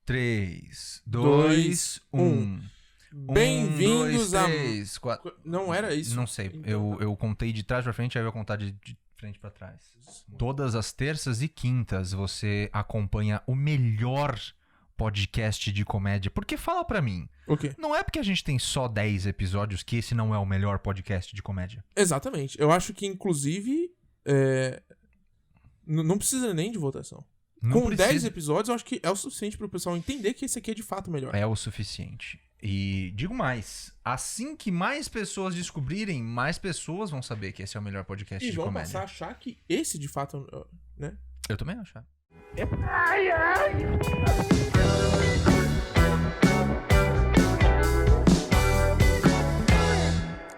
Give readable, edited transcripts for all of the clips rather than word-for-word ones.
3, Dois, 2, 1. Bem-vindos a... 3, 4... Não era isso? Não sei, Então, eu contei de trás pra frente, aí eu vou contar de frente pra trás. Todas as terças e quintas você acompanha o melhor podcast de comédia. Porque fala pra mim, O quê? não é porque a gente tem só 10 episódios que esse não é o melhor podcast de comédia. Exatamente. Eu acho que, inclusive, não precisa nem de votação. Não Com precisa. 10 episódios, eu acho que é o suficiente pro pessoal entender que esse aqui é de fato o melhor. É o suficiente. E digo mais, assim que mais pessoas descobrirem, mais pessoas vão saber que esse é o melhor podcast E de vão comédia. passar a achar que esse de fato, né? Eu também acho.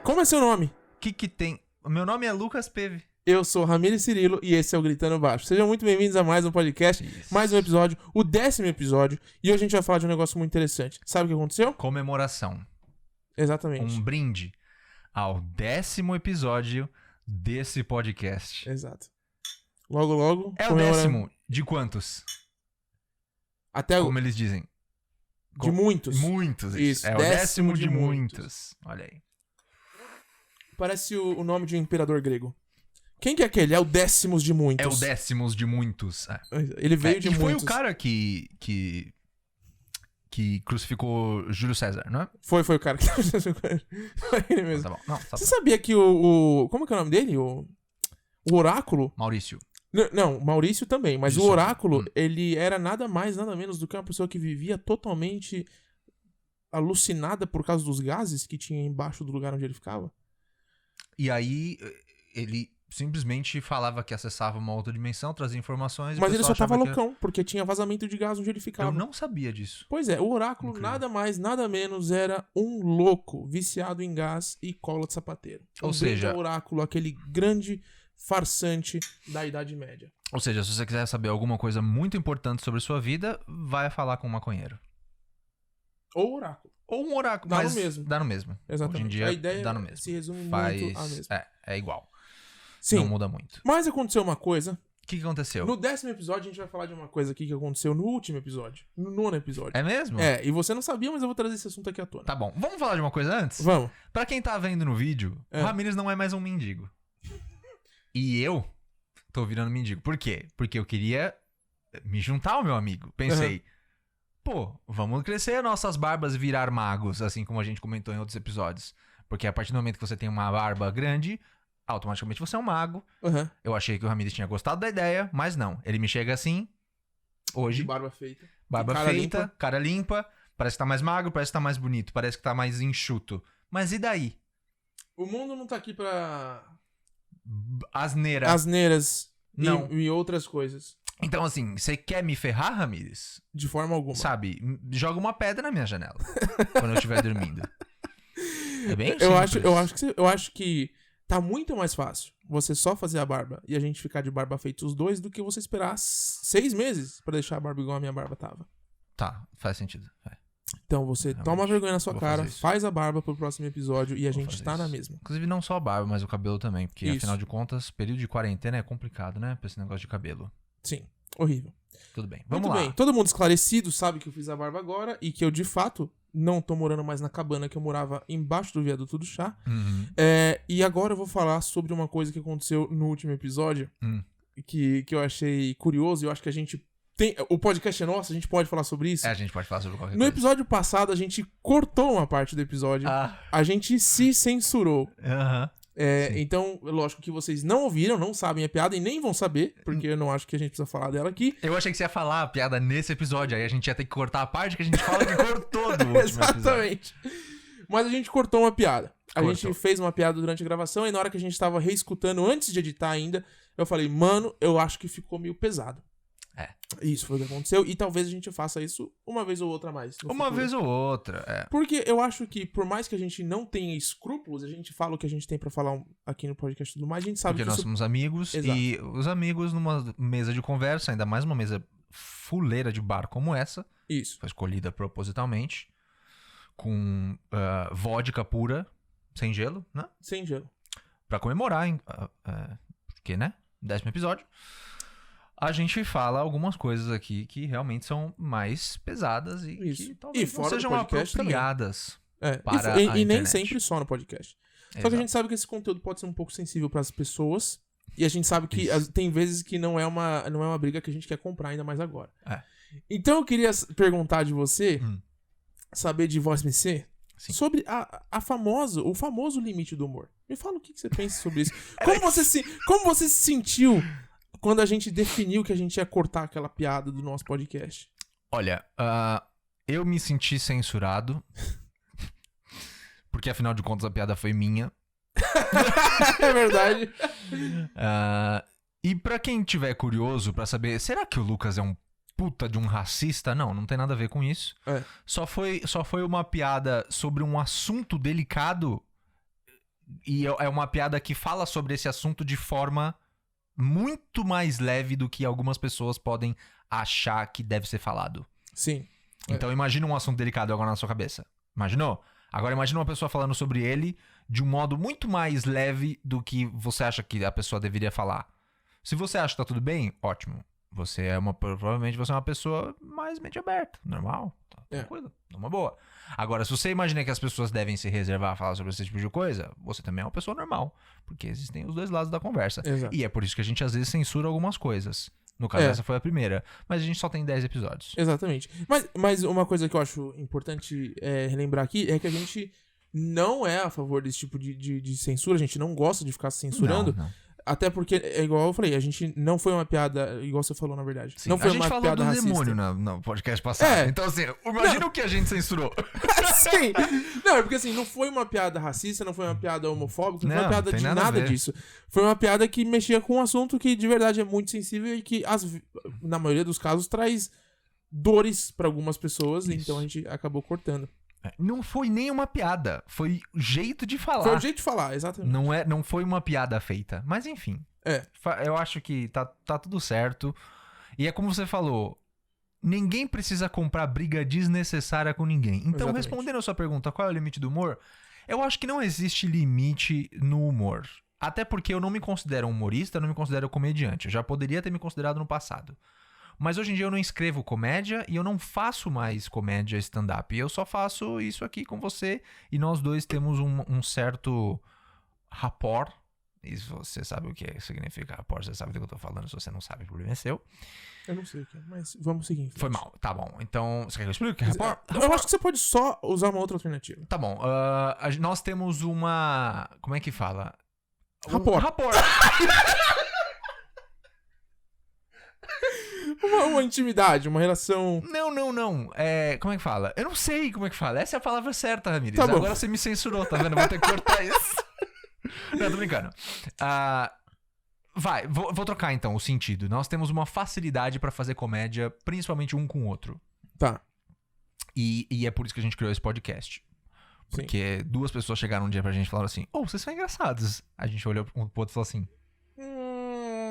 Como é seu nome? O que tem? O meu nome é Lucas Peve. Eu sou Ramires Cirilo e esse é o Gritando Baixo. Sejam muito bem-vindos a mais um podcast, Isso. mais um episódio, o 10º episódio. E hoje a gente vai falar de um negócio muito interessante. Sabe o que aconteceu? Comemoração. Exatamente. Um brinde ao 10º episódio desse podcast. Exato. Logo, logo. É o comemorando- 10º de quantos? Até o... Como eles dizem. De muitos. Muitos. Isso, É o 10º de muitos. Olha aí. Parece o nome de um imperador grego. Quem que é aquele? É o 10º de muitos. É o 10º de muitos. É. Ele veio de e foi muitos. o cara que crucificou Júlio César, não é? Foi o cara que... Foi ele mesmo. Tá bom. Não, tá Você bom. sabia que como é que é o nome dele? O Oráculo? Maurício. Não, Maurício também. Mas Isso. o Oráculo, ele era nada mais, nada menos do que uma pessoa que vivia totalmente alucinada por causa dos gases que tinha embaixo do lugar onde ele ficava. E aí, ele simplesmente falava que acessava uma outra dimensão, trazia informações. Mas e o ele só pessoal tava achava que loucão, porque tinha vazamento de gás onde ele ficava. Eu não sabia disso. Pois é, o Oráculo Incrível. nada mais, nada menos era um louco, viciado em gás e cola de sapateiro. Ou brinde seja- ao Oráculo, aquele grande farsante da Idade Média. Ou seja, se você quiser saber alguma coisa muito importante sobre sua vida, vai falar com um maconheiro. Ou Oráculo. Ou um oráculo. Dá no mas mesmo. Dá no mesmo. Exatamente. Hoje em dia, A ideia dá no mesmo. se resume Faz... muito a mesma. É igual. Sim, Não muda muito. mas aconteceu uma coisa. O que aconteceu? No 10º episódio, a gente vai falar de uma coisa aqui que aconteceu no último episódio. No 9º episódio. É mesmo? E você não sabia, mas eu vou trazer esse assunto aqui à tona. Tá bom. Vamos falar de uma coisa antes? Vamos. Pra quem tá vendo no vídeo, É. o Ramírez não é mais um mendigo. E eu tô virando mendigo. Por quê? Porque eu queria me juntar ao meu amigo. Pensei, pô, vamos crescer nossas barbas e virar magos, assim como a gente comentou em outros episódios. Porque a partir do momento que você tem uma barba grande, automaticamente você é um mago. Aham. Eu achei que o Ramírez tinha gostado da ideia, mas não. Ele me chega assim, De hoje, barba feita. barba cara feita, limpa. cara limpa, parece que tá mais magro, parece que tá mais bonito, parece que tá mais enxuto. Mas e daí? O mundo não tá aqui pra Asneira. asneiras Não. e outras coisas. Então, assim, você quer me ferrar, Ramírez? De forma alguma. Sabe, joga uma pedra na minha janela quando eu estiver dormindo. É bem Eu acho que tá muito mais fácil você só fazer a barba e a gente ficar de barba feita os dois do que você esperar 6 meses pra deixar a barba igual a minha barba tava. Tá, faz sentido. É. Então você Realmente, toma vergonha na sua vou cara, fazer isso. faz a barba pro próximo episódio e a Vou gente fazer tá na isso. mesma. Inclusive, não só a barba, mas o cabelo também. Porque, Isso. afinal de contas, período de quarentena é complicado, né? Pra esse negócio de cabelo. Sim, horrível. Tudo bem. Vamos Muito lá. bem, todo mundo esclarecido sabe que eu fiz a barba agora e que eu de fato não tô morando mais na cabana que eu morava embaixo do viaduto do chá. Uhum. E agora eu vou falar sobre uma coisa que aconteceu no último episódio que eu achei curioso e eu acho que a gente tem. O podcast é nosso, a gente pode falar sobre isso. É, a gente pode falar sobre qualquer No coisa. episódio passado, a gente cortou uma parte do episódio. Ah, A gente se censurou. aham. Sim. Então, lógico que vocês não ouviram, não sabem a piada e nem vão saber, porque eu não acho que a gente precisa falar dela aqui. Eu achei que você ia falar a piada nesse episódio, aí a gente ia ter que cortar a parte que a gente fala que cortou do último episódio. Exatamente. Mas a gente cortou uma piada. A Cortou. gente fez uma piada durante a gravação e na hora que a gente tava reescutando, antes de editar ainda, eu falei, mano, eu acho que ficou meio pesado. É. Isso foi o que aconteceu e talvez a gente faça isso uma vez ou outra a mais. no Uma futuro. vez ou outra, é. Porque eu acho que, por mais que a gente não tenha escrúpulos, a gente fala o que a gente tem pra falar aqui no podcast e tudo mais, a gente sabe Porque que nós isso... somos amigos Exato. e os amigos numa mesa de conversa, ainda mais uma mesa fuleira de bar como essa, Isso. foi escolhida propositalmente, com vodka pura, sem gelo, né? Sem gelo. Pra comemorar, porque, né? 10º episódio. a gente fala algumas coisas aqui que realmente são mais pesadas e Isso. que talvez E fora não do sejam podcast apropriadas É. para a E nem internet. sempre só no podcast. Só que a Exato. gente sabe que esse conteúdo pode ser um pouco sensível para as pessoas. E a gente sabe que Isso. tem vezes que não é uma briga que a gente quer comprar, ainda mais agora. É. Então eu queria perguntar de você, Hum. saber de Voz MC, Sim. sobre o famoso limite do humor. Me fala o que você pensa sobre isso. Como você se sentiu quando a gente definiu que a gente ia cortar aquela piada do nosso podcast? Olha, eu me senti censurado. Porque afinal de contas a piada foi minha. É verdade. E pra quem tiver curioso pra saber, será que o Lucas é um puta de um racista? Não tem nada a ver com isso. É. Só foi uma piada sobre um assunto delicado. E é uma piada que fala sobre esse assunto de forma muito mais leve do que algumas pessoas podem achar que deve ser falado. Sim. Então imagina um assunto delicado agora na sua cabeça. Imaginou? Agora imagina uma pessoa falando sobre ele de um modo muito mais leve do que você acha que a pessoa deveria falar. Se você acha que tá tudo bem, ótimo. Provavelmente você é uma pessoa mais mente aberta, normal, tá tranquilo, numa boa. Agora, se você imagina que as pessoas devem se reservar a falar sobre esse tipo de coisa, você também é uma pessoa normal, porque existem os dois lados da conversa. Exato. E é por isso que a gente às vezes censura algumas coisas. No caso, essa foi a primeira. Mas a gente só tem 10 episódios. Exatamente. Mas uma coisa que eu acho importante relembrar aqui é que a gente não é a favor desse tipo de censura, a gente não gosta de ficar censurando. Não. Até porque, é igual eu falei, a gente não foi uma piada, igual você falou, na verdade. Sim, não foi a gente uma falou piada do racista. demônio no podcast passado. É. Então, assim, imagina o que a gente censurou. Sim. Não, é porque assim, não foi uma piada racista, não foi uma piada homofóbica, não foi uma piada tem de nada a nada ver. disso. Foi uma piada que mexia com um assunto que de verdade é muito sensível e que, na maioria dos casos, traz dores pra algumas pessoas, Isso. então a gente acabou cortando. Não foi nem uma piada. Foi o jeito de falar. Foi o jeito de falar, exatamente. Não foi uma piada feita. Mas enfim. É. Eu acho que tá tudo certo. E é como você falou. Ninguém precisa comprar briga desnecessária com ninguém. Então, Exatamente. respondendo a sua pergunta, qual é o limite do humor? Eu acho que não existe limite no humor. Até porque eu não me considero humorista, não me considero comediante. Eu já poderia ter me considerado no passado. Mas hoje em dia eu não escrevo comédia e eu não faço mais comédia stand-up. Eu só faço isso aqui com você e nós dois temos um certo rapport. E se você sabe o que significa rapport, você sabe do que eu tô falando. Se você não sabe, o problema é seu. Eu não sei o que é, mas vamos seguir em frente. Foi mal, tá bom. Então, você quer que eu explique o que é rapport? Eu acho que você pode só usar uma outra alternativa. Tá bom, nós temos uma... Como é que fala? Rapport. Rapport. Uma intimidade, uma relação... Não. Como é que fala? Eu não sei como é que fala. Essa é a palavra certa, Ramires. Tá bom. Agora você me censurou, tá vendo? Vou ter que cortar isso. Não, tô brincando. Vou trocar então o sentido. Nós temos uma facilidade pra fazer comédia, principalmente um com o outro. Tá. E é por isso que a gente criou esse podcast. Porque duas pessoas chegaram um dia pra gente e falaram assim: vocês são engraçados. A gente olhou um pro outro e falou assim: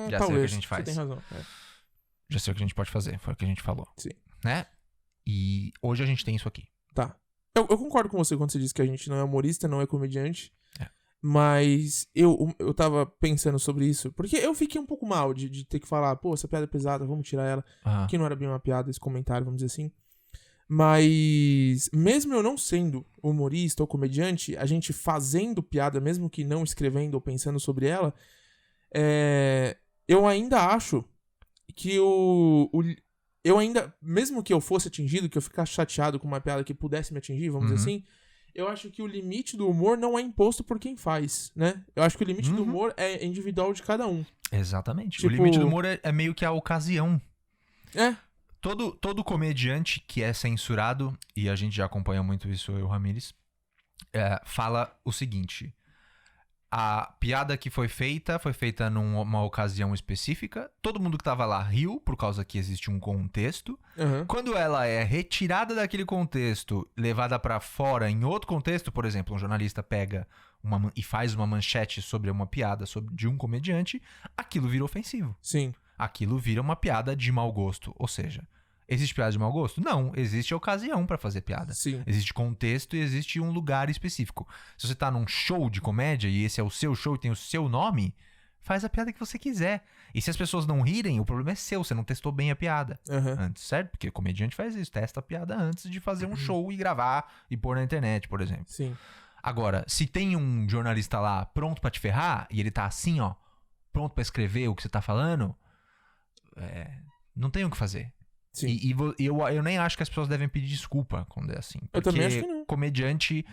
já sei o que a gente faz. Você tem razão. Já sei o que a gente pode fazer. Foi o que a gente falou. Sim. Né? E hoje a gente tem isso aqui. Tá. Eu concordo com você quando você diz que a gente não é humorista, não é comediante. É. Mas eu tava pensando sobre isso. Porque eu fiquei um pouco mal de ter que falar, pô, essa piada é pesada, vamos tirar ela. Que não era bem uma piada, esse comentário, vamos dizer assim. Mas, mesmo eu não sendo humorista ou comediante, a gente fazendo piada, mesmo que não escrevendo ou pensando sobre ela, eu ainda acho que eu ainda, mesmo que eu fosse atingido, que eu ficasse chateado com uma piada que pudesse me atingir, vamos dizer assim, eu acho que o limite do humor não é imposto por quem faz, né? Eu acho que o limite do humor é individual de cada um. Exatamente. Tipo... O limite do humor é meio que a ocasião. É. Todo comediante que é censurado, e a gente já acompanha muito isso, eu e o Ramires, fala o seguinte: a piada que foi feita numa ocasião específica, todo mundo que tava lá riu, por causa que existe um contexto. Quando ela é retirada daquele contexto, levada pra fora em outro contexto, por exemplo, um jornalista pega e faz uma manchete sobre uma piada de um comediante, aquilo vira ofensivo. Sim. Aquilo vira uma piada de mau gosto. Ou seja, existe piada de mau gosto? Não, existe ocasião pra fazer piada. Sim. Existe contexto e existe um lugar específico. Se você tá num show de comédia e esse é o seu show e tem o seu nome, faz a piada que você quiser. E se as pessoas não rirem, o problema é seu, você não testou bem a piada antes, certo? Porque o comediante faz isso, testa a piada antes de fazer um show e gravar e pôr na internet, por exemplo. Sim. Agora, se tem um jornalista lá pronto pra te ferrar, e ele tá assim, ó, pronto pra escrever o que você tá falando, não tem o que fazer. Sim. E eu nem acho que as pessoas devem pedir desculpa quando é assim. Eu também acho que não. Comediante...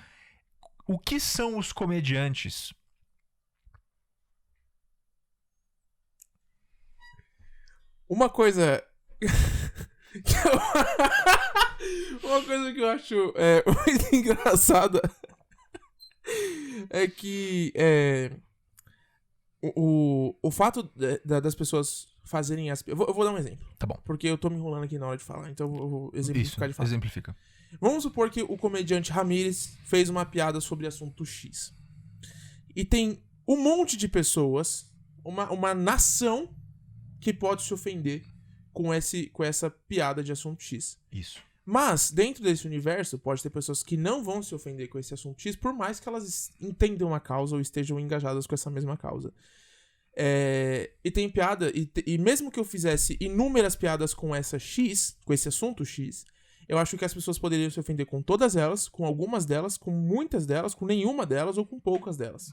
O que são os comediantes? Uma coisa... Uma coisa que eu acho muito engraçada é que o fato das pessoas fazerem as... Eu vou dar um exemplo. Tá bom. Porque eu tô me enrolando aqui na hora de falar, então eu vou exemplificar de fato. Exemplifica. Vamos supor que o comediante Ramírez fez uma piada sobre assunto X. E tem um monte de pessoas, uma nação que pode se ofender com essa piada de assunto X. Isso. Mas, dentro desse universo, pode ter pessoas que não vão se ofender com esse assunto X, por mais que elas entendam a causa ou estejam engajadas com essa mesma causa. E tem piada, e mesmo que eu fizesse inúmeras piadas com essa X, com esse assunto X, eu acho que as pessoas poderiam se ofender com todas elas, com algumas delas, com muitas delas, com nenhuma delas ou com poucas delas.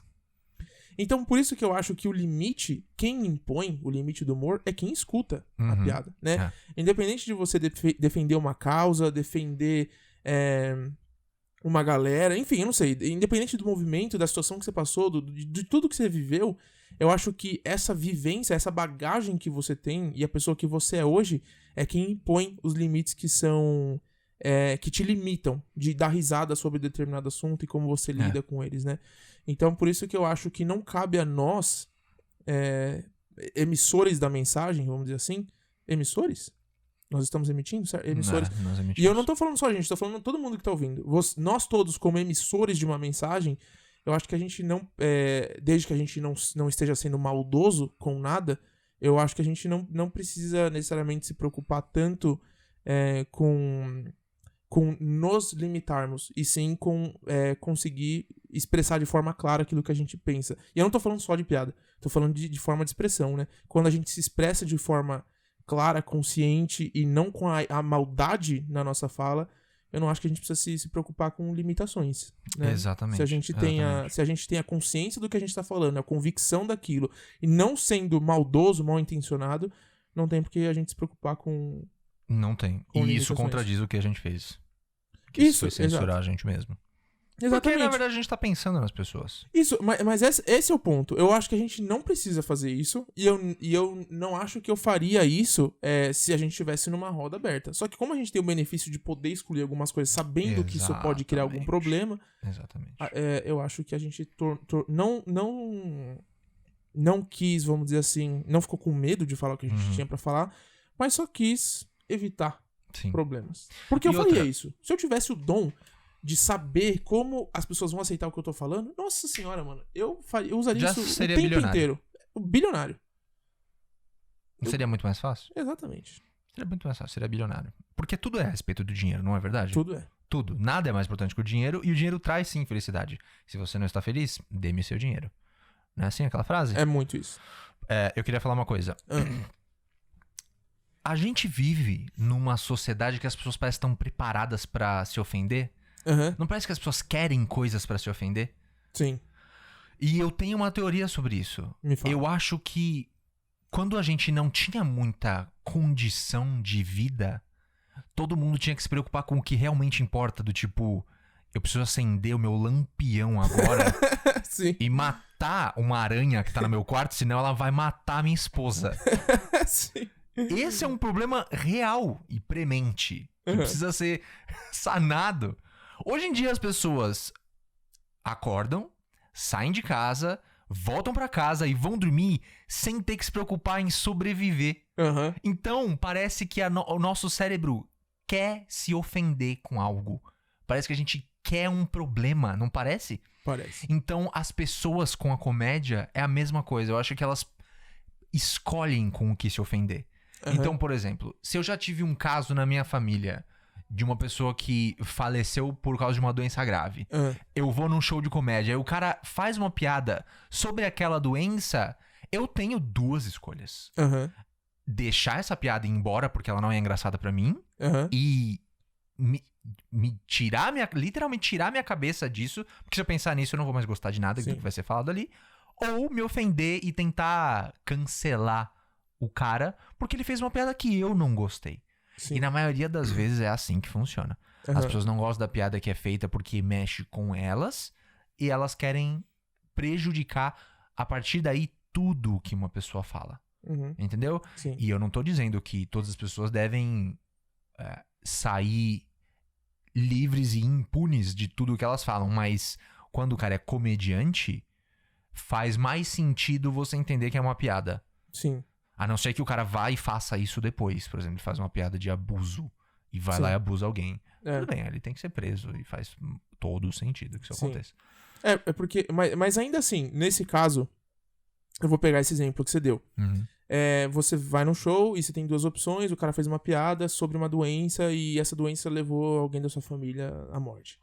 Então, por isso que eu acho que o limite, quem impõe o limite do humor é quem escuta a piada, né? Independente de você defender uma causa, defender uma galera, enfim, eu não sei. Independente do movimento, da situação que você passou, de tudo que você viveu, eu acho que essa vivência, essa bagagem que você tem e a pessoa que você é hoje é quem impõe os limites que são... que te limitam de dar risada sobre determinado assunto e como você lida com eles, né? Então, por isso que eu acho que não cabe a nós, emissores da mensagem, vamos dizer assim, emissores? Nós estamos emitindo, certo? Emissores. Nós emitimos. E eu não tô falando só a gente, tô falando todo mundo que tá ouvindo. Nós todos, como emissores de uma mensagem, eu acho que a gente não... desde que a gente não esteja sendo maldoso com nada, eu acho que a gente não precisa necessariamente se preocupar tanto com nos limitarmos, e sim com conseguir expressar de forma clara aquilo que a gente pensa. E eu não tô falando só de piada, tô falando de forma de expressão, né? Quando a gente se expressa de forma clara, consciente e não com a maldade na nossa fala, eu não acho que a gente precisa se preocupar com limitações, né? Exatamente. Se a gente tem a consciência do que a gente tá falando, a convicção daquilo, e não sendo maldoso, mal intencionado, não tem por que a gente se preocupar com... Não tem. E isso contradiz o que a gente fez. Isso foi censurar a gente mesmo. Exatamente. Porque, na verdade, a gente tá pensando nas pessoas. Isso, mas esse é o ponto. Eu acho que a gente não precisa fazer isso, e eu não acho que eu faria isso se a gente estivesse numa roda aberta. Só que como a gente tem o benefício de poder escolher algumas coisas sabendo que isso pode criar algum problema... Exatamente. Eu acho que a gente não quis, vamos dizer assim, não ficou com medo de falar o que a gente tinha pra falar, mas só quis evitar problemas. Porque eu faria isso. Se eu tivesse o dom de saber como as pessoas vão aceitar o que eu tô falando, nossa senhora, mano, eu usaria isso o tempo inteiro. Bilionário. Não seria muito mais fácil? Exatamente. Seria muito mais fácil, seria bilionário. Porque tudo é a respeito do dinheiro, não é verdade? Tudo é. Tudo. Nada é mais importante que o dinheiro, e o dinheiro traz sim felicidade. Se você não está feliz, dê-me seu dinheiro. Não é assim aquela frase? É muito isso. Eu queria falar uma coisa. A gente vive numa sociedade que as pessoas parecem estão preparadas pra se ofender. Não parece que as pessoas querem coisas pra se ofender? Sim. E eu tenho uma teoria sobre isso. Me fala. Eu acho que quando a gente não tinha muita condição de vida, todo mundo tinha que se preocupar com o que realmente importa, do tipo, eu preciso acender o meu lampião agora Sim. e matar uma aranha que tá no meu quarto, senão ela vai matar minha esposa. Sim. Esse é um problema real e premente, que precisa ser sanado. Hoje em dia as pessoas acordam, saem de casa, voltam pra casa e vão dormir sem ter que se preocupar em sobreviver. Então parece que o nosso cérebro quer se ofender com algo. Parece que a gente quer um problema, não parece? Parece. Então as pessoas com a comédia é a mesma coisa. Eu acho que elas escolhem com o que se ofender. Então, por exemplo, se eu já tive um caso na minha família de uma pessoa que faleceu por causa de uma doença grave, eu vou num show de comédia e o cara faz uma piada sobre aquela doença, Eu tenho 2 escolhas. Aham. Deixar essa piada ir embora porque ela não é engraçada pra mim. Aham. E me tirar literalmente tirar minha cabeça disso. Porque se eu pensar nisso, eu não vou mais gostar de nada do que vai ser falado ali. Ou me ofender e tentar cancelar o cara porque ele fez uma piada que eu não gostei. Sim. E na maioria das vezes é assim que funciona. As pessoas não gostam da piada que é feita porque mexe com elas. E elas querem prejudicar, a partir daí, tudo que uma pessoa fala. Entendeu? Sim. E eu não tô dizendo que todas as pessoas devem sair livres e impunes de tudo que elas falam. Mas quando o cara é comediante, faz mais sentido você entender que é uma piada. Sim. A não ser que o cara vá e faça isso depois. Por exemplo, ele faz uma piada de abuso e vai lá e abusa alguém. Tudo bem, ele tem que ser preso e faz todo o sentido que isso aconteça. É porque... Mas ainda assim, nesse caso, eu vou pegar esse exemplo que você deu. Você vai num show e você tem 2 opções, o cara fez uma piada sobre uma doença e essa doença levou alguém da sua família à morte.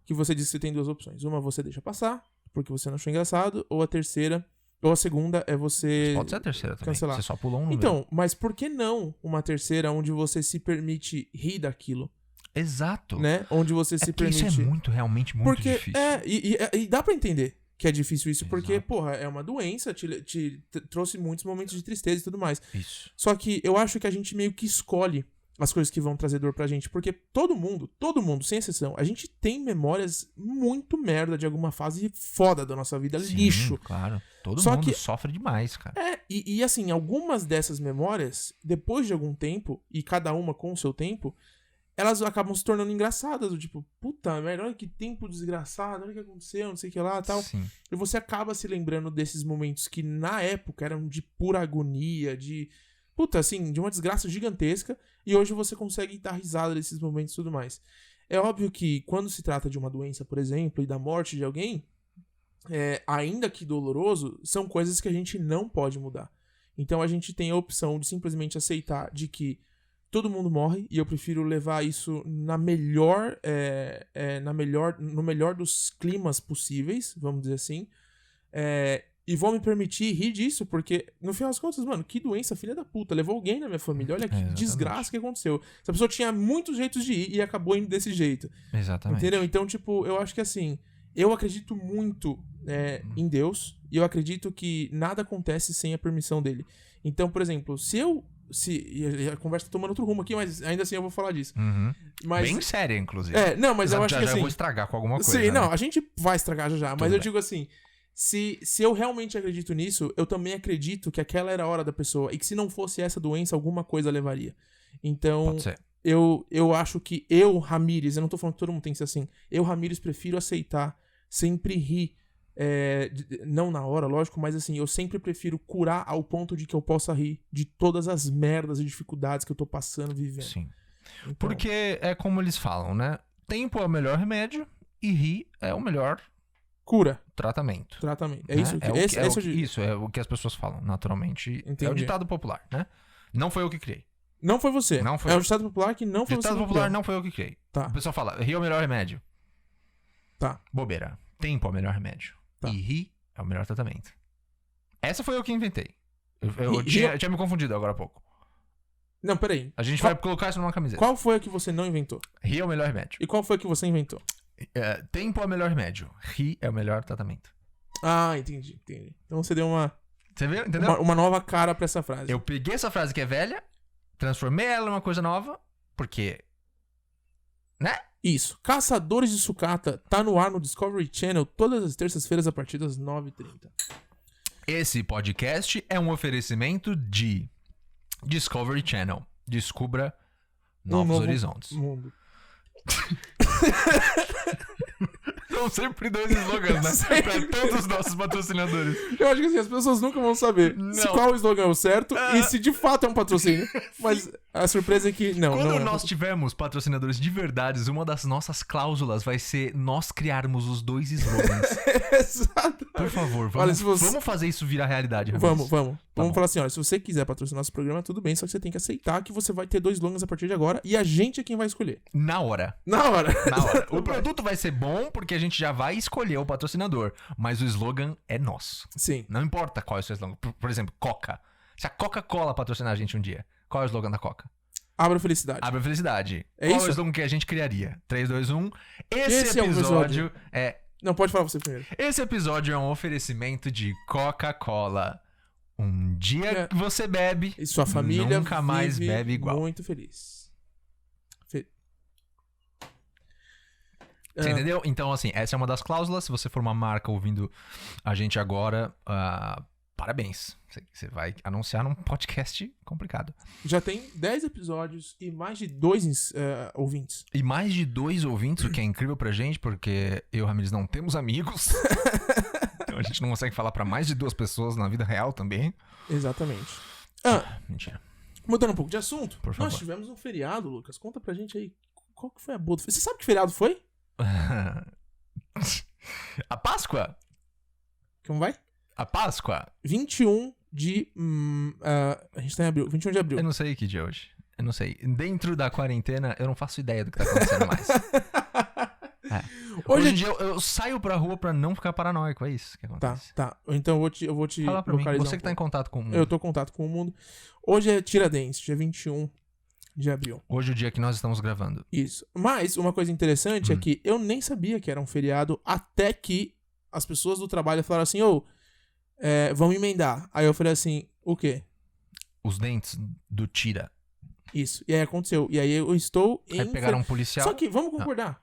Que você disse que você tem 2 opções. Uma você deixa passar, porque você não achou engraçado, ou a segunda é você... Mas pode ser a terceira também, cancelar. Você só pulou um número. Então, mas por que não uma terceira onde você se permite rir daquilo? Exato. Né? Onde você se permite... Isso é realmente muito difícil. E dá pra entender que é difícil isso, porque, Exato. porra, é uma doença, te trouxe muitos momentos de tristeza e tudo mais. Isso. Só que eu acho que a gente meio que escolhe as coisas que vão trazer dor pra gente, porque todo mundo, sem exceção, a gente tem memórias muito merda de alguma fase foda da nossa vida, Sim, lixo. Claro. Todo Só mundo que- sofre demais, cara. E assim, algumas dessas memórias, depois de algum tempo, e cada uma com o seu tempo, elas acabam se tornando engraçadas, do tipo, puta merda, olha que tempo desgraçado, olha o que aconteceu, não sei o que lá, tal. Sim. E você acaba se lembrando desses momentos que na época eram de pura agonia, de uma desgraça gigantesca, e hoje você consegue dar risada desses momentos e tudo mais. É óbvio que quando se trata de uma doença, por exemplo, e da morte de alguém, ainda que doloroso, são coisas que a gente não pode mudar. Então a gente tem a opção de simplesmente aceitar de que todo mundo morre, e eu prefiro levar isso no melhor dos climas possíveis, vamos dizer assim, e vou me permitir rir disso, porque, no final das contas, mano, que doença, filha da puta, levou alguém na minha família, olha que Exatamente. desgraça que aconteceu. Essa pessoa tinha muitos jeitos de ir e acabou indo desse jeito. Exatamente. Entendeu? Então, tipo, eu acho que assim, eu acredito muito em Deus, e eu acredito que nada acontece sem a permissão dele. Então, por exemplo, e a conversa tá tomando outro rumo aqui, mas ainda assim eu vou falar disso. Mas, Bem séria, inclusive. não, mas eu acho que já assim... vou estragar com alguma coisa. Sim, né? não, a gente vai estragar já, mas Tudo eu bem. digo assim, se eu realmente acredito nisso, eu também acredito que aquela era a hora da pessoa, e que se não fosse essa doença, alguma coisa levaria. Então, Pode ser. eu acho que Ramírez, eu não tô falando que todo mundo tem que ser assim, Ramírez, prefiro aceitar, sempre rir, não na hora, lógico, mas assim, eu sempre prefiro curar ao ponto de que eu possa rir de todas as merdas e dificuldades que eu tô passando, vivendo. Sim. Então, Porque é como eles falam, né? Tempo é o melhor remédio e rir é o melhor cura, tratamento. tratamento. É né? isso que Isso é o que as pessoas falam, naturalmente. É o Entendi. ditado popular, né? Não foi eu que criei. Não foi você. Não foi É eu. um ditado popular que não foi você. Ditado que popular criou. não foi eu que criei. Tá. O pessoal fala, rir é o melhor remédio. Tá. Bobeira. Tempo é o melhor remédio. Tá. E rir é o melhor tratamento. Essa foi eu que inventei. Eu Ri- tinha me confundido agora há pouco. Não, peraí. A gente Qual- vai colocar isso numa camiseta. Qual foi a que você não inventou? Rir é o melhor remédio. E qual foi a que você inventou? Tempo é o melhor remédio. Rir é o melhor tratamento. Ah, entendi. Então você deu Você viu? Entendeu? uma nova cara pra essa frase. Eu peguei essa frase que é velha, transformei ela numa coisa nova, porque... Né? Isso. Caçadores de Sucata tá no ar no Discovery Channel todas as terças-feiras a partir das 9h30. Esse podcast é um oferecimento de Discovery Channel. Descubra novos novo horizontes. Mundo. São sempre 2 slogans, né? Sempre. Pra todos os nossos patrocinadores. Eu acho que assim, as pessoas nunca vão saber se Não. qual o slogan é o certo e se de fato é um patrocínio. Mas A surpresa é que... Quando nós tivermos patrocinadores de verdade, uma das nossas cláusulas vai ser nós criarmos os 2 slogans. Exato. Por favor, vamos fazer isso virar realidade. Vamos. Tá Vamos falar assim, olha, se você quiser patrocinar nosso programa, tudo bem, só que você tem que aceitar que você vai ter 2 slogans a partir de agora e a gente é quem vai escolher. Na hora. O produto vai ser bom porque a gente já vai escolher o patrocinador, mas o slogan é nosso. Sim. Não importa qual é o seu slogan. Por exemplo, Coca. Se a Coca-Cola patrocinar a gente um dia, qual é o slogan da Coca? Abra felicidade. Abra felicidade. É qual isso? é o slogan que a gente criaria? 3, 2, 1. Esse episódio é... Não, pode falar você primeiro. Esse episódio é um oferecimento de Coca-Cola. Um dia que você bebe e sua família nunca mais bebe igual. Muito feliz. Você entendeu? Então, assim, essa é uma das cláusulas. Se você for uma marca ouvindo a gente agora, parabéns. Você vai anunciar num podcast complicado. Já tem 10 episódios e mais de 2 ouvintes. E mais de 2 ouvintes, o que é incrível pra gente, porque eu e o Ramires não temos amigos. Então a gente não consegue falar pra mais de 2 pessoas na vida real também. Exatamente. Mentira. Mudando um pouco de assunto. Por favor. Nós tivemos um feriado, Lucas. Conta pra gente aí. Qual que foi a boa? Você sabe que feriado foi? A Páscoa? Como vai? A Páscoa? 21 de... a gente tá em abril. 21 de abril. Eu não sei que dia é hoje. Eu não sei. Dentro da quarentena, eu não faço ideia do que tá acontecendo mais. Hoje em dia, eu saio pra rua pra não ficar paranoico. É isso que acontece. Tá. Então eu vou te Fala pra mim. Você que tá em contato com o mundo. Eu tô em contato com o mundo. Hoje é Tiradentes, dia 21 de abril. Hoje é o dia que nós estamos gravando. Isso. Mas uma coisa interessante é que eu nem sabia que era um feriado até que as pessoas do trabalho falaram assim, vamos emendar. Aí eu falei assim, o quê? Os dentes do Tira. Isso. E aí aconteceu. E aí eu estou em... Aí pegaram um policial. Só que, vamos concordar,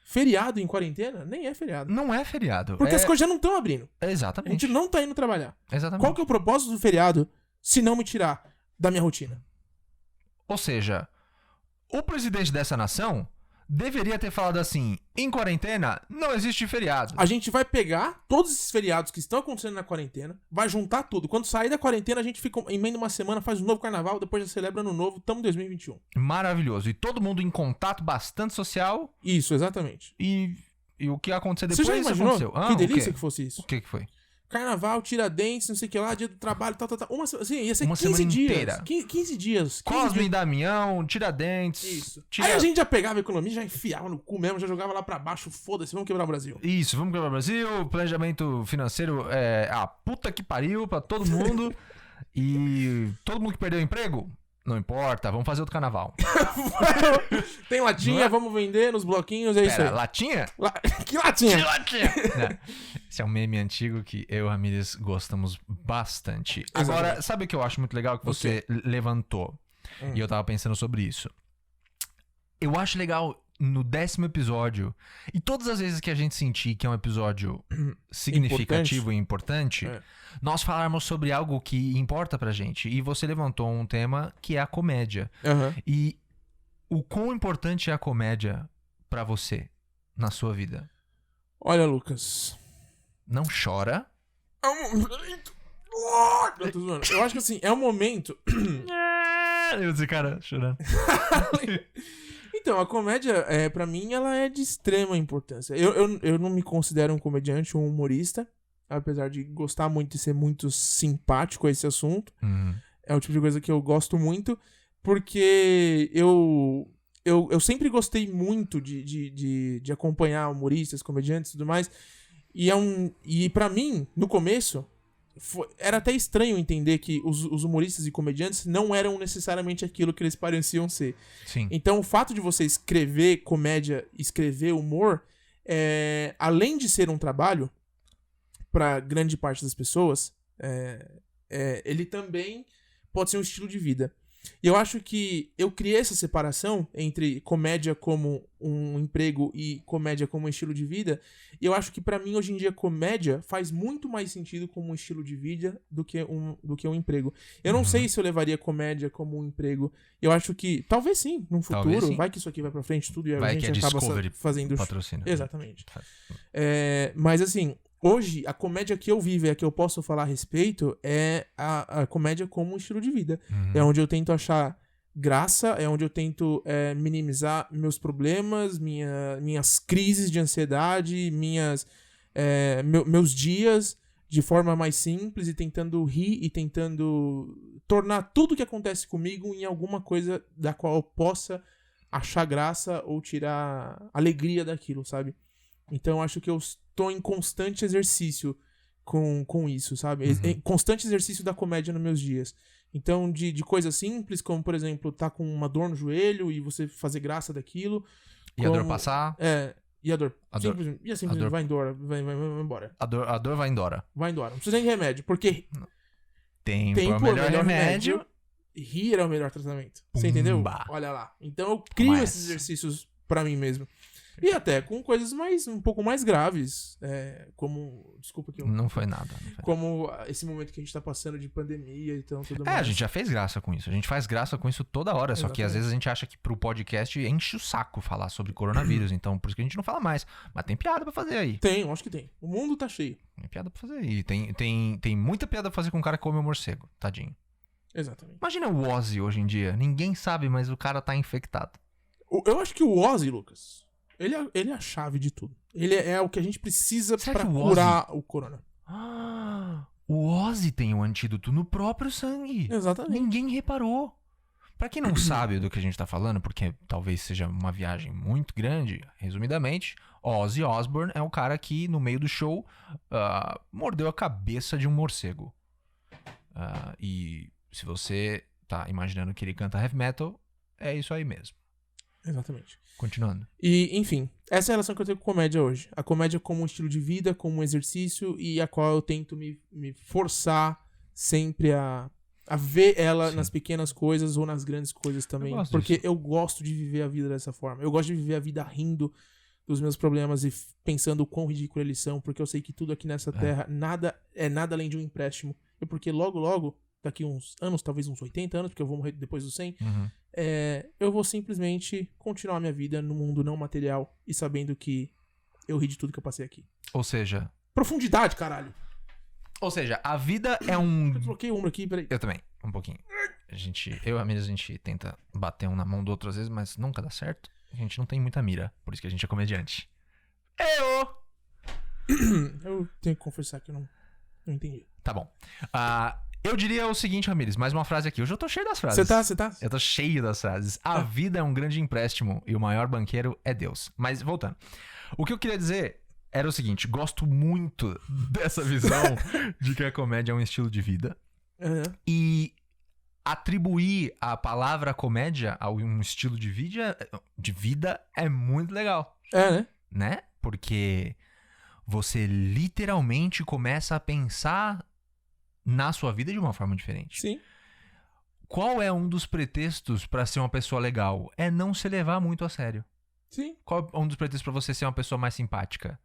feriado em quarentena nem é feriado. Não é feriado. Porque as coisas já não estão abrindo. Exatamente. A gente não tá indo trabalhar. Exatamente. Qual que é o propósito do feriado se não me tirar da minha rotina? Ou seja, o presidente dessa nação deveria ter falado assim, em quarentena não existe feriado. A gente vai pegar todos esses feriados que estão acontecendo na quarentena, vai juntar tudo. Quando sair da quarentena, a gente fica emenda uma semana, faz um novo carnaval, depois já celebra ano novo, estamos em 2021. Maravilhoso. E todo mundo em contato bastante social. Isso, exatamente. E o que ia acontecer depois, você já imaginou? Aconteceu. Que delícia que fosse isso. O que foi? Carnaval, Tiradentes, não sei o que lá, dia do trabalho, tal. Assim, ia ser uma 15 dias. Inteira. 15 dias. Cosme e Damião, Tiradentes. Isso. Aí a gente já pegava a economia, já enfiava no cu mesmo, já jogava lá pra baixo, foda-se, vamos quebrar o Brasil. Isso, vamos quebrar o Brasil, planejamento financeiro puta que pariu pra todo mundo. E todo mundo que perdeu o emprego, não importa, vamos fazer outro carnaval. Tem latinha, vamos vender nos bloquinhos, isso aí. Latinha? Que latinha? Que latinha? Esse é um meme antigo que eu e o Ramires gostamos bastante. Exatamente. Agora, sabe o que eu acho muito legal que você levantou? E eu tava pensando sobre isso. Eu acho legal no 10º episódio, e todas as vezes que a gente sentir que é um episódio significativo e importante, nós falarmos sobre algo que importa pra gente. E você levantou um tema que é a comédia. E o quão importante é a comédia pra você na sua vida? Olha, Lucas. Não chora. É um momento. Eu tô zoando. Eu acho que assim, é um momento. Eu disse, cara, chorando. Então, a comédia, pra mim, ela é de extrema importância. Eu não me considero um comediante ou um humorista, apesar de gostar muito e ser muito simpático a esse assunto. É o tipo de coisa que eu gosto muito, porque eu sempre gostei muito de acompanhar humoristas, comediantes e tudo mais. E pra mim, no começo, era até estranho entender que os humoristas e comediantes não eram necessariamente aquilo que eles pareciam ser. Sim. Então, o fato de você escrever comédia, escrever humor, além de ser um trabalho para grande parte das pessoas, ele também pode ser um estilo de vida. E eu acho que eu criei essa separação entre comédia como um emprego e comédia como um estilo de vida. E eu acho que pra mim, hoje em dia, comédia faz muito mais sentido como um estilo de vida do que um emprego. Eu não sei se eu levaria comédia como um emprego. Eu acho que, talvez sim, no futuro. Vai que isso aqui vai pra frente tudo e a gente acaba fazendo... patrocínio. Exatamente. Mas assim... Hoje, a comédia que eu vivo e a que eu posso falar a respeito é a comédia como um estilo de vida. É onde eu tento achar graça, é onde eu tento minimizar meus problemas, minhas crises de ansiedade, meus dias de forma mais simples e tentando rir e tentando tornar tudo que acontece comigo em alguma coisa da qual eu possa achar graça ou tirar alegria daquilo, sabe? Então eu acho que eu estou em constante exercício com isso, sabe? Constante exercício da comédia nos meus dias. Então, de coisas simples, como, por exemplo, tá com uma dor no joelho e você fazer graça daquilo. E a dor passar. E a dor. Simplesmente vai embora. Vai embora. A dor vai embora. Vai embora. Não precisa de remédio, porque tempo é o melhor remédio. Rir é o melhor tratamento. Você entendeu? Olha lá. Então eu crio esses exercícios pra mim mesmo. E até com coisas um pouco mais graves, como... Desculpa que eu... Não foi nada. Como esse momento que a gente tá passando de pandemia e então, tudo mais. A gente já fez graça com isso. A gente faz graça com isso toda hora. Exatamente. Só que às vezes a gente acha que pro podcast enche o saco falar sobre coronavírus. Então por isso que a gente não fala mais. Mas tem piada pra fazer aí. Tem, acho que tem. O mundo tá cheio. Tem piada pra fazer aí. Tem muita piada pra fazer com o cara que come o morcego. Tadinho. Exatamente. Imagina o Ozzy hoje em dia. Ninguém sabe, mas o cara tá infectado. Eu acho que o Ozzy, Lucas... Ele é a chave de tudo. Ele é o que a gente precisa pra curar o corona. O Ozzy tem o antídoto no próprio sangue. Exatamente. Ninguém reparou. Pra quem não sabe do que a gente tá falando, porque talvez seja uma viagem muito grande, resumidamente, Ozzy Osbourne é o cara que, no meio do show, mordeu a cabeça de um morcego. E se você tá imaginando que ele canta heavy metal, é isso aí mesmo. Exatamente. Continuando. E, enfim, essa é a relação que eu tenho com comédia hoje. A comédia como um estilo de vida, como um exercício, e a qual eu tento me forçar sempre a ver ela nas pequenas coisas ou nas grandes coisas também. Porque eu gosto de viver a vida dessa forma. Eu gosto de viver a vida rindo dos meus problemas e pensando o quão ridículo eles são, porque eu sei que tudo aqui nessa terra nada além de um empréstimo. E porque logo, daqui uns anos, talvez uns 80 anos, porque eu vou morrer depois dos 100, eu vou simplesmente continuar a minha vida no mundo não material e sabendo que eu ri de tudo que eu passei aqui. Ou seja... Profundidade, caralho! Ou seja, a vida é um... Eu troquei o ombro aqui, peraí. Eu também, um pouquinho. Eu e a Miriam, a gente tenta bater um na mão do outro às vezes, mas nunca dá certo. A gente não tem muita mira, por isso que a gente é comediante. Eu tenho que confessar que eu não entendi. Tá bom. Eu diria o seguinte, Ramires, mais uma frase aqui. Hoje eu tô cheio das frases. Você tá? Eu tô cheio das frases. A vida é um grande empréstimo e o maior banqueiro é Deus. Mas, voltando. O que eu queria dizer era o seguinte. Gosto muito dessa visão de que a comédia é um estilo de vida. E atribuir a palavra comédia a um estilo de vida é muito legal. Né? Porque você literalmente começa a pensar na sua vida de uma forma diferente. Sim. Qual é um dos pretextos pra ser uma pessoa legal? É não se levar muito a sério. Sim. Qual é um dos pretextos pra você ser uma pessoa mais simpática?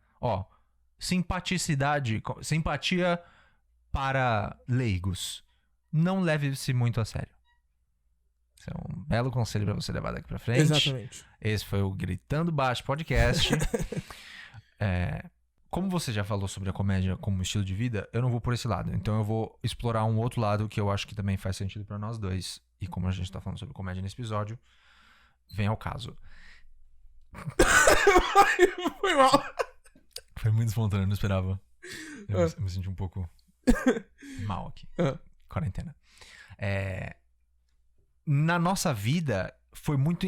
Simpaticidade, simpatia para leigos. Não leve-se muito a sério. Esse é um belo conselho pra você levar daqui pra frente. Exatamente. Esse foi o Gritando Baixo Podcast. Como você já falou sobre a comédia como estilo de vida, eu não vou por esse lado. Então eu vou explorar um outro lado que eu acho que também faz sentido pra nós dois. E como a gente tá falando sobre comédia nesse episódio, vem ao caso. Foi mal. Foi muito espontâneo, não esperava. Eu me senti um pouco mal aqui. Quarentena. Na nossa vida,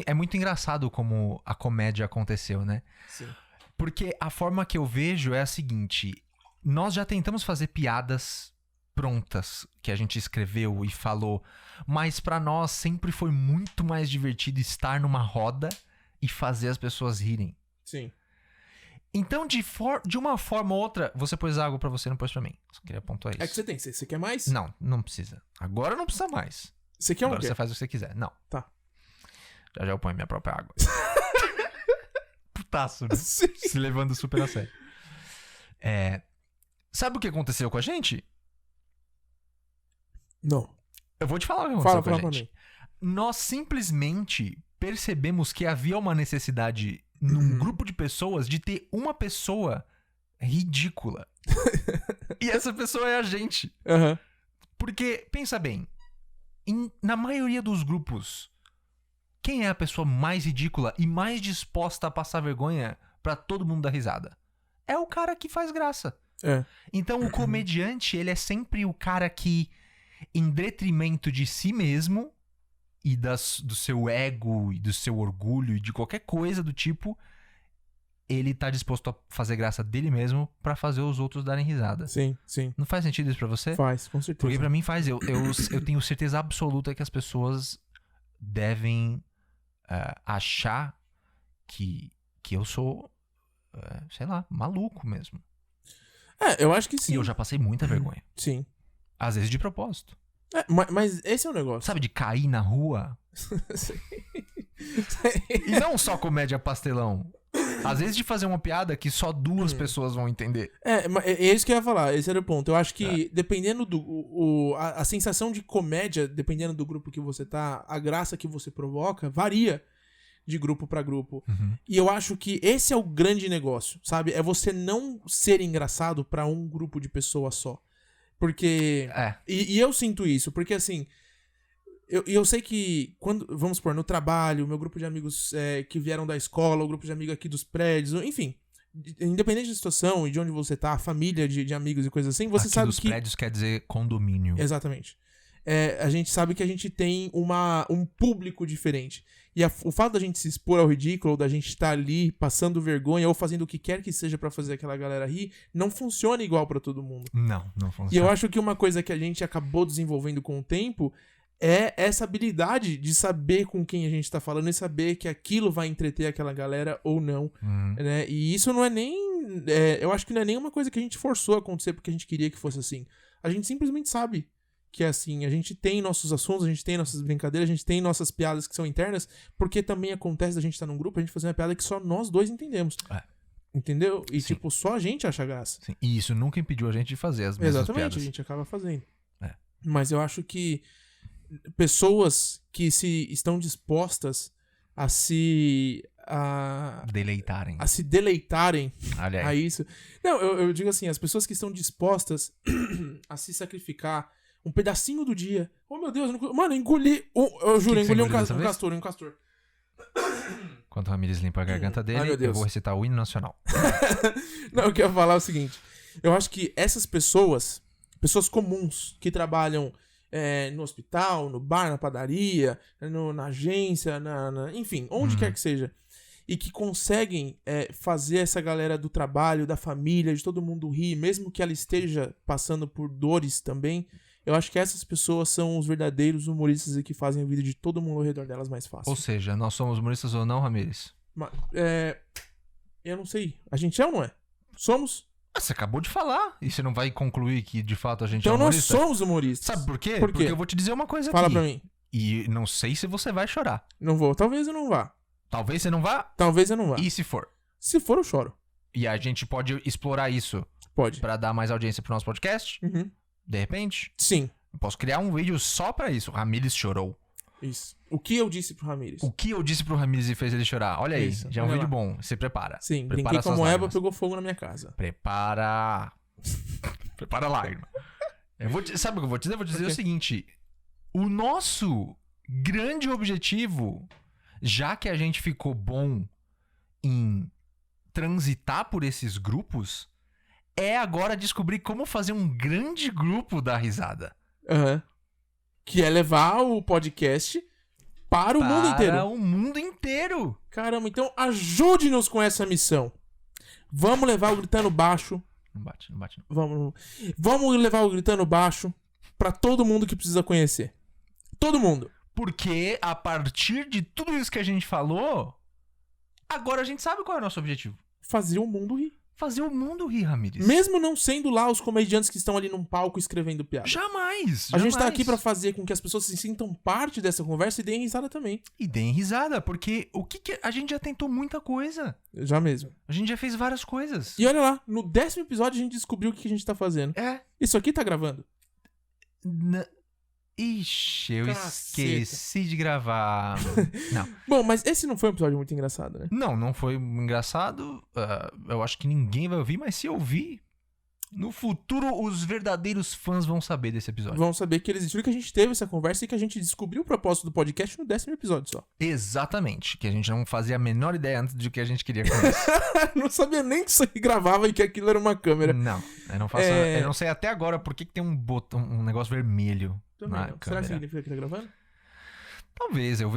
é muito engraçado como a comédia aconteceu, né? Sim. Porque a forma que eu vejo é a seguinte. Nós já tentamos fazer piadas prontas que a gente escreveu e falou, mas pra nós sempre foi muito mais divertido estar numa roda e fazer as pessoas rirem. Sim. Então, de uma forma ou outra, você pôs água pra você, não pôs pra mim. Só queria pontuar isso. É que você tem. Você quer mais? Não precisa. Agora não precisa mais. Você quer Agora você faz o que você quiser. Não. Tá. Já eu ponho minha própria água. Putaço, né? Sim. Se levando super a sério. Sabe o que aconteceu com a gente? Não. Eu vou te falar o que aconteceu com a pra gente. Nós simplesmente percebemos que havia uma necessidade num grupo de pessoas de ter uma pessoa ridícula. E essa pessoa é a gente. Porque, pensa bem, na maioria dos grupos quem é a pessoa mais ridícula e mais disposta a passar vergonha pra todo mundo dar risada? É o cara que faz graça. Então o comediante, ele é sempre o cara que, em detrimento de si mesmo e do seu ego e do seu orgulho e de qualquer coisa do tipo, ele tá disposto a fazer graça dele mesmo pra fazer os outros darem risada. Sim, sim. Não faz sentido isso pra você? Faz, com certeza. Porque pra mim faz. Eu tenho certeza absoluta que as pessoas devem achar que eu sou, sei lá, maluco mesmo. Eu acho que sim. E eu já passei muita vergonha. Sim. Às vezes de propósito. Mas esse é o negócio. Sabe, de cair na rua? E não só comédia pastelão. Às vezes de fazer uma piada que só 2 pessoas vão entender. É isso que eu ia falar, esse era o ponto. Eu acho que dependendo a sensação de comédia, dependendo do grupo que você tá, a graça que você provoca, varia de grupo pra grupo. E eu acho que esse é o grande negócio, sabe? É você não ser engraçado pra um grupo de pessoas só. Porque... E eu sinto isso, porque assim... Eu sei que, vamos supor, no trabalho, o meu grupo de amigos que vieram da escola, o grupo de amigos aqui dos prédios, enfim, independente da situação e de onde você tá, a família de amigos e coisas assim, você aqui sabe dos que... prédios quer dizer condomínio. Exatamente. A gente sabe que a gente tem um público diferente. E o fato da gente se expor ao ridículo, ou da gente estar ali passando vergonha, ou fazendo o que quer que seja pra fazer aquela galera rir, não funciona igual pra todo mundo. Não funciona. E eu acho que uma coisa que a gente acabou desenvolvendo com o tempo é essa habilidade de saber com quem a gente tá falando e saber que aquilo vai entreter aquela galera ou não, né? E isso não é nem... eu acho que não é nenhuma coisa que a gente forçou a acontecer porque a gente queria que fosse assim. A gente simplesmente sabe que é assim. A gente tem nossos assuntos, a gente tem nossas brincadeiras, a gente tem nossas piadas que são internas, porque também acontece da gente estar num grupo, a gente fazer uma piada que só nós 2 entendemos. Entendeu? E Sim. tipo, só a gente acha graça. Sim. E isso nunca impediu a gente de fazer as mesmas Exatamente, piadas. a gente acaba fazendo. Mas eu acho que pessoas que estão dispostas a se deleitarem Olha aí. a isso. Não, eu digo assim, as pessoas que estão dispostas a se sacrificar um pedacinho do dia. Oh, meu Deus, mano, engoli. Eu juro, engoli um castor. Enquanto o Ramires limpa a garganta dele, eu vou recitar o hino nacional. Não, eu quero falar o seguinte. Eu acho que essas pessoas comuns que trabalham no hospital, no bar, na padaria, na agência, enfim, onde quer que seja, e que conseguem fazer essa galera do trabalho, da família, de todo mundo rir, mesmo que ela esteja passando por dores também, eu acho que essas pessoas são os verdadeiros humoristas e que fazem a vida de todo mundo ao redor delas mais fácil. Ou seja, nós somos humoristas ou não, Ramires? Eu não sei. A gente é ou não é? Somos? Você acabou de falar. E você não vai concluir que de fato a gente então é humorista? Então nós somos humoristas. Sabe por quê? Por quê? Porque eu vou te dizer uma coisa Fala aqui. pra mim. E não sei se você vai chorar. Não vou. Talvez eu não vá. Talvez você não vá? Talvez eu não vá. E se for? Se for, eu choro. E a gente pode explorar isso? Pode. Pra dar mais audiência pro nosso podcast? De repente? Sim. Eu posso criar um vídeo só pra isso. Ramires chorou. Isso. O que eu disse pro Ramires? O que eu disse pro Ramires e fez ele chorar? Olha aí, isso. já é um vídeo bom. Se prepara. Sim, prepara brinquei como Eva, pegou fogo na minha casa. Prepara. Prepara a lágrima. Sabe o que eu vou te dizer? Eu vou te dizer o seguinte. O nosso grande objetivo, já que a gente ficou bom em transitar por esses grupos, é agora descobrir como fazer um grande grupo da risada. Que é levar o podcast para o mundo inteiro. Para o mundo inteiro. Caramba, então ajude-nos com essa missão. Vamos levar o Gritando Baixo. Não bate. Vamos levar o Gritando Baixo pra todo mundo que precisa conhecer. Todo mundo. Porque a partir de tudo isso que a gente falou, agora a gente sabe qual é o nosso objetivo. Fazer o mundo rir. Fazer o mundo rir, Ramires. Mesmo não sendo lá os comediantes que estão ali num palco escrevendo piada. Jamais. A gente tá aqui pra fazer com que as pessoas se sintam parte dessa conversa e deem risada também. E deem risada, porque a gente já tentou muita coisa. Já mesmo. A gente já fez várias coisas. E olha lá, no 10º episódio a gente descobriu o que a gente tá fazendo. Isso aqui tá gravando? Ixi, eu esqueci de gravar. Não. Bom, mas esse não foi um episódio muito engraçado, né? Não foi engraçado. Eu acho que ninguém vai ouvir, mas se ouvir... No futuro, os verdadeiros fãs vão saber desse episódio. Vão saber que ele existiu, que a gente teve essa conversa e que a gente descobriu o propósito do podcast no 10º episódio só. Exatamente. Que a gente não fazia a menor ideia antes do que a gente queria com isso. Não sabia nem que isso aí gravava e que aquilo era uma câmera. Não, eu não faço. Eu não sei até agora por que tem um botão, um negócio vermelho. Também na não. câmera. Será que significa que tá gravando? Talvez, eu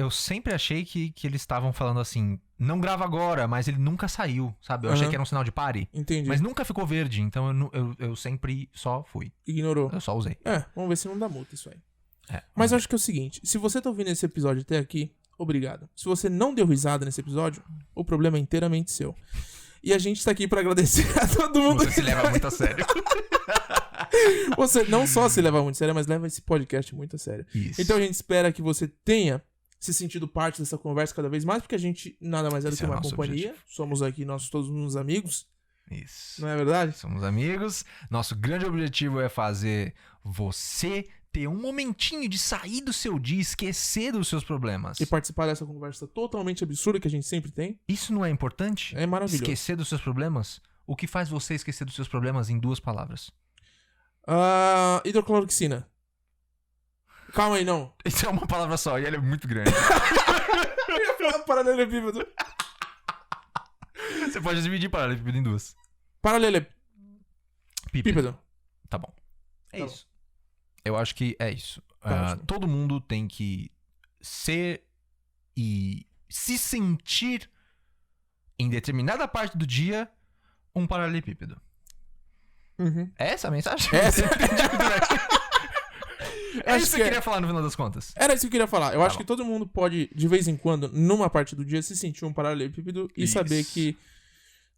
sempre achei que eles estavam falando assim, não grava agora, mas ele nunca saiu, sabe? Eu achei que era um sinal de pare. Entendi. Mas nunca ficou verde, então eu sempre só fui. Ignorou. Eu só usei. Vamos ver se não dá multa isso aí. É, mas eu acho que é o seguinte, se você tá ouvindo esse episódio até aqui, obrigado. Se você não deu risada nesse episódio, o problema é inteiramente seu. E a gente tá aqui pra agradecer a todo mundo. Você se leva muito a sério. Você não só se leva muito a sério, mas leva esse podcast muito a sério. Isso. Então a gente espera que você tenha se sentido parte dessa conversa cada vez mais, porque a gente nada mais é do Esse que é o uma nosso companhia. objetivo. Somos aqui nós todos uns amigos. Isso. Não é verdade? Somos amigos. Nosso grande objetivo é fazer você ter um momentinho de sair do seu dia, esquecer dos seus problemas. E participar dessa conversa totalmente absurda que a gente sempre tem. Isso não é importante? É maravilhoso. Esquecer dos seus problemas? O que faz você esquecer dos seus problemas em 2 palavras? Hidrocloroxina. Calma aí, não. Isso é uma palavra só e ela é muito grande. Eu ia falar paralelepípedo. Você pode dividir paralelepípedo em 2. Paralelepípedo. Tá bom. É Tá isso. Eu acho que é isso. Tá ótimo. Todo mundo tem que ser e se sentir em determinada parte do dia um paralelepípedo. Uhum. É essa a mensagem? Essa. É isso que eu queria falar no final das contas. Era isso que eu queria falar. Eu Tá acho bom. que todo mundo pode, de vez em quando, numa parte do dia, se sentir um paralelepípedo e Isso. saber que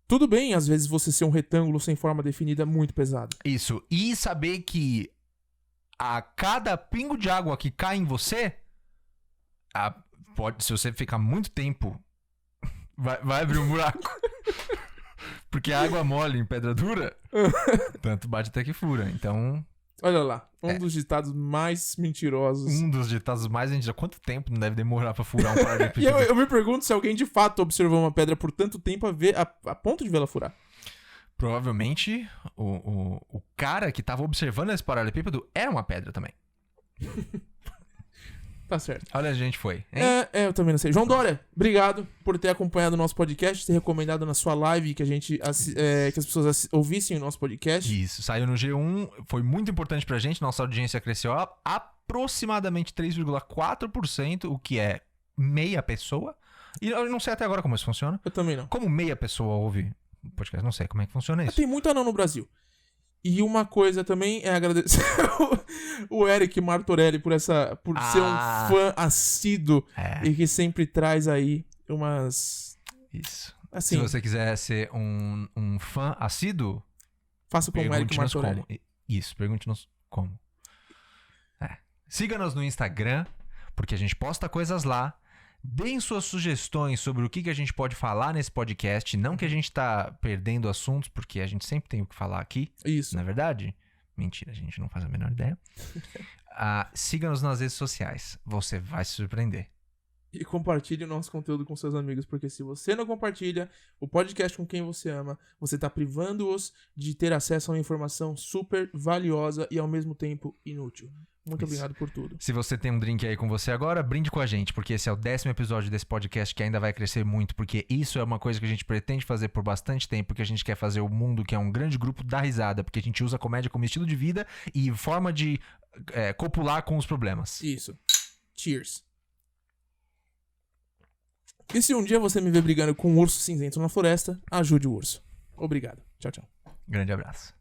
tudo bem, às vezes, você ser um retângulo sem forma definida muito pesado. Isso. E saber que a cada pingo de água que cai em você, se você ficar muito tempo, vai abrir um buraco. Porque a água mole em pedra dura, tanto bate até que fura. Então, Olha lá, dos ditados mais mentirosos. um dos ditados mais antigos. Quanto tempo não deve demorar pra furar um E paralelepípedo? eu me pergunto se alguém de fato observou uma pedra por tanto tempo a ponto de vê-la furar. Provavelmente, o cara que tava observando esse paralelepípedo era uma pedra também. Tá certo. Olha, a gente foi. Hein? Eu também não sei. João Dória, obrigado por ter acompanhado o nosso podcast, ter recomendado na sua live que que as pessoas ouvissem o nosso podcast. Isso, saiu no G1, foi muito importante pra gente, nossa audiência cresceu aproximadamente 3,4%, o que é meia pessoa. E eu não sei até agora como isso funciona. Eu também não. Como meia pessoa ouve o podcast, não sei como é que funciona isso. Tem muito anão no Brasil. E uma coisa também é agradecer o Eric Martorelli por ser um fã assíduo e que sempre traz aí umas... Isso. Assim, Se você quiser ser um fã assíduo, faça como o Eric pergunte-nos Martorelli. como. Isso, pergunte-nos como. Siga-nos no Instagram, porque a gente posta coisas lá. Deem suas sugestões sobre o que a gente pode falar nesse podcast. Não que a gente tá perdendo assuntos, porque a gente sempre tem o que falar aqui. Isso. Não é verdade? Mentira, a gente não faz a menor ideia. Siga-nos nas redes sociais. Você vai se surpreender. E compartilhe o nosso conteúdo com seus amigos, porque se você não compartilha o podcast com quem você ama, você tá privando-os de ter acesso a uma informação super valiosa e ao mesmo tempo inútil. Muito obrigado por tudo. Se você tem um drink aí com você agora, brinde com a gente, porque esse é o 10º episódio desse podcast que ainda vai crescer muito, porque isso é uma coisa que a gente pretende fazer por bastante tempo, porque a gente quer fazer o mundo, que é um grande grupo, dar risada, porque a gente usa a comédia como estilo de vida e forma de copular com os problemas. Isso. Cheers. E se um dia você me ver brigando com um urso cinzento na floresta, ajude o urso. Obrigado. Tchau, tchau. Grande abraço.